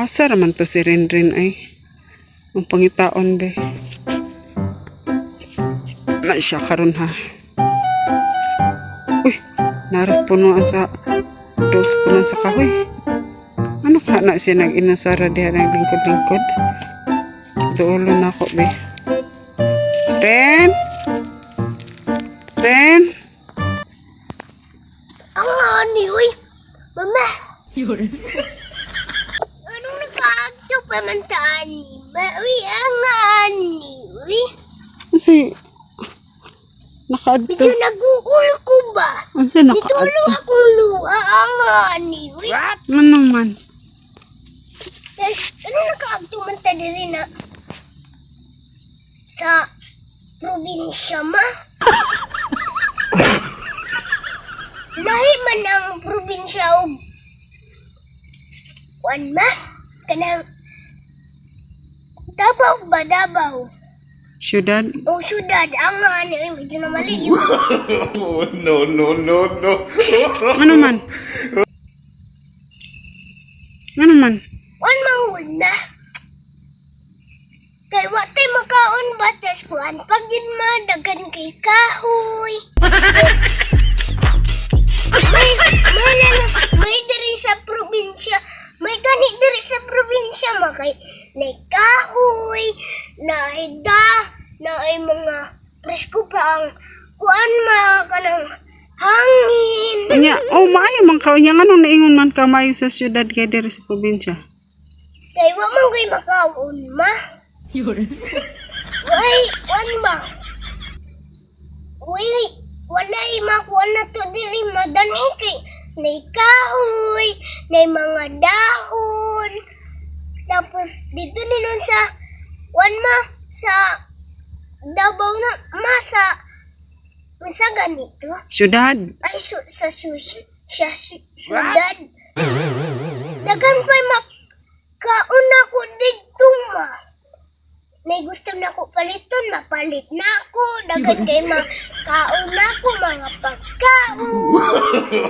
Asa raman to si Rinrin ay. Ang pangitaon be. Na siya karon ha. Uy, naras punuan sa dols punuan sa kahoy. Ano ka na siya nag-inusara diha ng lingkod-lingkod? Duulo na ako be. Ren? Ren? Ang ani, uy. Mama. Anong nakaagto pa man ta ani? Uy, ang ani, uy. Kasi nakaadto. Medyo nag-uul ko ba? Kasi Itulo nakaadto. akong luha, ang ani, uy. Man naman. Anong nakaagto man ta diri na? Sa probinsya ma? Lahi man ang probinsya o Juan ma? Kanang Davao ba? Davao? Syudad. O syudad? Ang ano eh, medyo na mali yun. Oh, no, no, no, no. Ano man? Ano man? Juan manghul na. Kay watay makaon batas kuan. Pag yun madagan kay kahoy. May diri sa probinsya. May gani diri sa probinsya makay nay kahoy, nay mga presko pa ang kuan kanang hangin. Nya, oh maayo man ka nya anong naingon man ka maayo sa syudad kay diri sa probinsya. Kay wa man koy makaon ma. Why, kuan ma? Walay makuha na to diri madani kay nay kahoy, nay mga dahon. Tapos dito ninon sa ma sa Davao na sa ganito. Syudad. Ay sa syudad. Dagan pa'y makauna ko dito ma. May gusto na ko paliton, mapalit na ako. Dagan kay makaon na ako, mga pagkaon.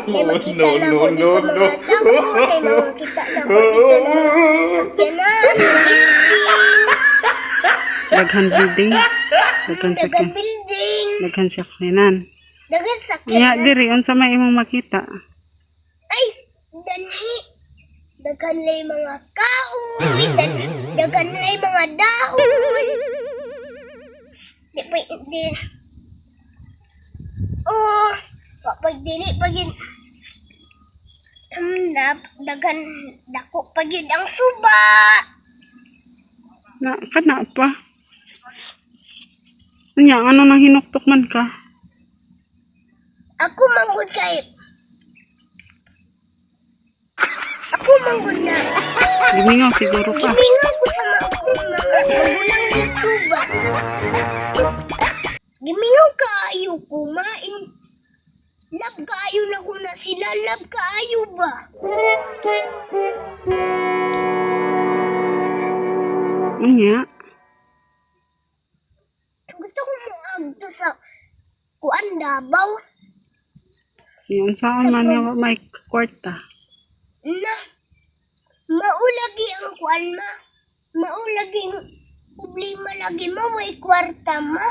May makita na ako dito mga tao. May makita na ako dito mga sakyanan. Daghan building. Daghan Dagan sakyan. building. Daghan sakyanan. Dagan Nya sakyanan. diri unsa may imong makita? Ay, danhi. Dagan lay mga kahoy. Dagan lay mga dahon. Di. Oh, pag dili pag yun. Dagan dako pag yun ang suba. Na kana pa. Nya ano nang hinuktok man ka? Ako manggod kay. Ako manggod na. Gimingaw siguro ka. Gimingaw ko sa mga magulang dito ba? Gimingaw kaayo ko, love kaayo na ko na sila, love kaayo ba? Nya, Gusto ko mo agto sa kuan Davao yun saan man nga may kwarta. na maulagi ang kuan ma. Maulagi problema lagi ma, may kwarta ma.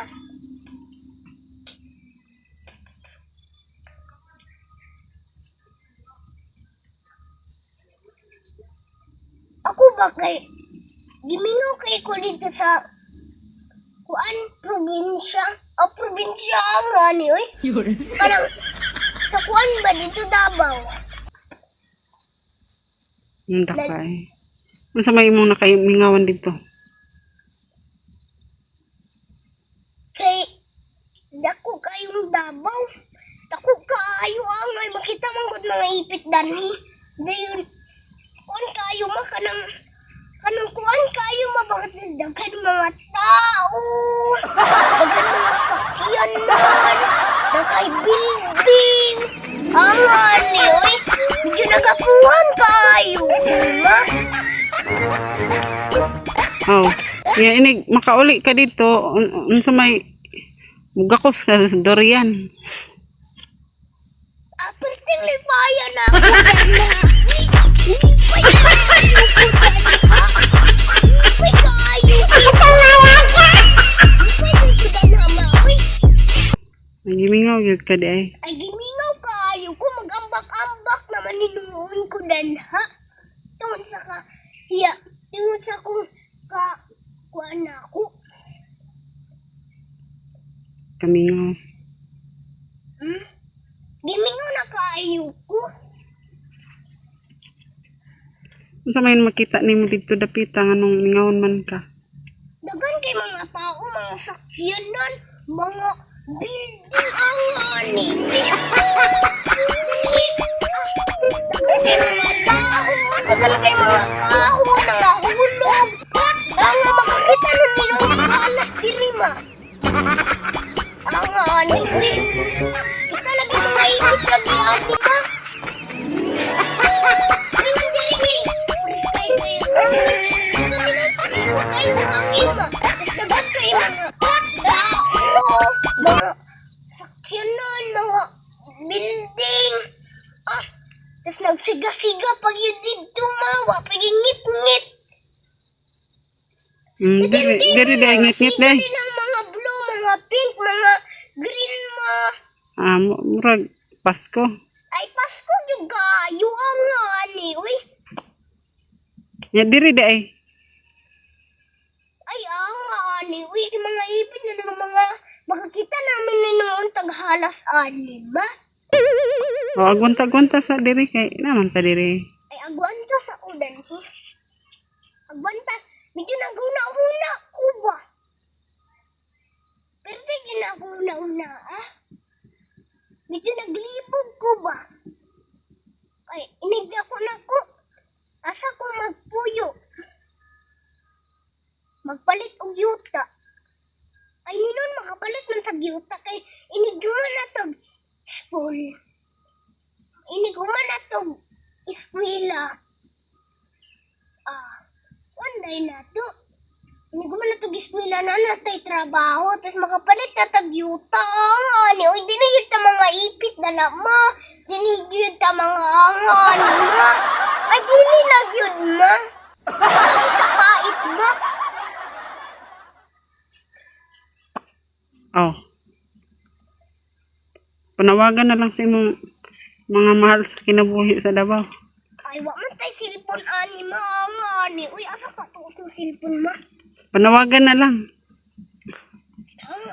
Ako ba kay gimingaw kay ko dito sa kuan probinsya o probinsya nga ni oy. Parang sa kuan ba dito Davao? Yung dakay. Unsa may imong nakamingawan dito? Kay dako kayong Davao. Dako kaayo ang may makita man gud mga ipit dani. Dayon kuan kayo kanang kuan kayo mabakit daghan mga tao. Daghan mga sakyanan. Daghay building. Ang ani oy. Medyo nagapuhan kayo. Ma. Oh, yeah, inig makauli ka dito unsa may mugakos ka sa durian. Aperting lipayan na ako na. Lipay na ako. gyud ka di ay. Ay, gimingaw kaayo ko. Mag-ambak-ambak naman ninuon ko danha. Tungod sa ka, iya, tungod sa kung kuan ako. Kamingaw. Gimingaw na kaayo ko. Unsa may makita nimo didto dapita nganong ningawon man ka? Dagan kay mga tao, mga sakyanan, mga building ang ani. Dagan kay mga kahon, nangahulog. Ang makakita nun nila ng alas dirima. Ang ani, uy. Kita lagi mga ipit lagi ani ma. Iwan diri kay. Pulis kayo kayo. Ito nila, pulis ko kayo hangin ma. Tapos dagan kayo mga tao, mga sakyanan, mga building. Tapos nagsiga-siga pag yun dito mawa, pagingit-ngit. Diri day ngit-ngit day. Siga din ang mga blue, mga pink, mga green ma. Murag Pasko. Ay, Pasko juga. Yung nga ani, uy. Ya diri day. Ay, nga ani, uy. Mga ipit na ng mga makakita namin na noon taghalas ani ba? O agwanta-gwanta sa diri kay naman ta diri. Ay, agwanta sa udan ko. Agwanta. Medyo naguna-una ko ba? Pero di na ako una-una, Medyo naglibog ko ba? Ay, inigya ko na ko. Asa ko magpuyo. Magpalit og yuta. Ay, ninon makapalit ng tagyuta kay iniguman na tog school. Iniguman na tog eskwela. One day na to. Iniguman na tog eskwela na natay trabaho. Tapos makapalit na tagyuta. Ani, oy, dinigid ta mga ipit na na ma. Dinigid ta mga angan ma. Ay, dili na yun ma. Dinigid ta pait ma. Oh. Panawagan na lang sa imong mga mahal sa kinabuhi sa Davao. Ay, wa man tay cellphone ani ma. Ani, uy, asa ka to itong cellphone ma? Panawagan na lang.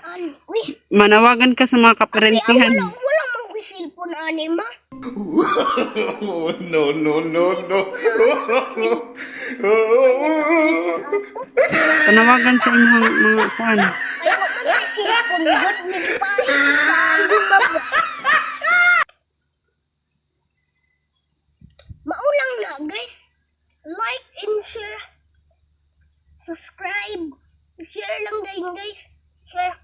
Ani, uy. Manawagan ka sa mga kaparentihan. Wala mang cellphone ani ma. Oh, no, no, no, no. Panawagan sa imong mga kuan. Ay, wa man tay cellphone god nagpahi ka ani ma ba? Maulang na guys. Like and share. Subscribe. Share lang guys. Share.